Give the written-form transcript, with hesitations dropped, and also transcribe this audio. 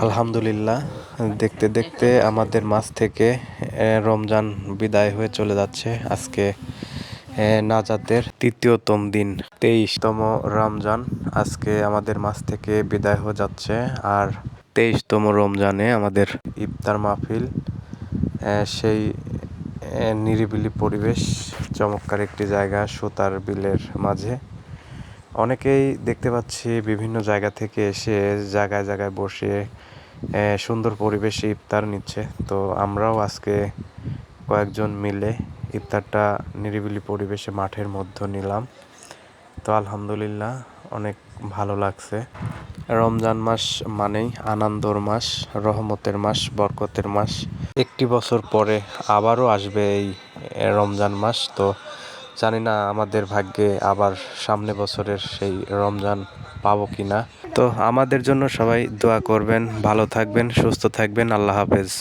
আলহামদুলিল্লাহ, দেখতে দেখতে আমাদের মাঝ থেকে রমজান বিদায় হয়ে চলে যাচ্ছে। আজকে নাজাতের তৃতীয়তম দিন, 23তম রমজান আজকে আমাদের মাঝ থেকে বিদায় হয়ে যাচ্ছে। আর 23তম রমজানে আমাদের ইফতার মাহফিল, সেই নিরিবিলি পরিবেশ, চমৎকার একটি জায়গা সুতার বিলের মাঝে। অনেকেই দেখতে পাচ্ছি বিভিন্ন জায়গা থেকে এসে জায়গায় জায়গায় বসে সুন্দর পরিবেশে ইফতার নিচ্ছে। তো আমরাও আজকে কয়েকজন মিলে ইফতারটা নিরিবিলি পরিবেশে মাঠের মধ্যে নিলাম। তো আলহামদুলিল্লাহ, অনেক ভালো লাগছে। রমজান মাস মানেই আনন্দর মাস, রহমতের মাস, বরকতের মাস। একটি বছর পরে আবারও আসবে এই রমজান মাস। তো জানি না আমাদের ভাগ্যে আবার সামনে বছরের সেই রমজান পাবো কিনা। তো আমাদের জন্য সবাই দোয়া করবেন, ভালো থাকবেন, সুস্থ থাকবেন। আল্লাহ হাফেজ।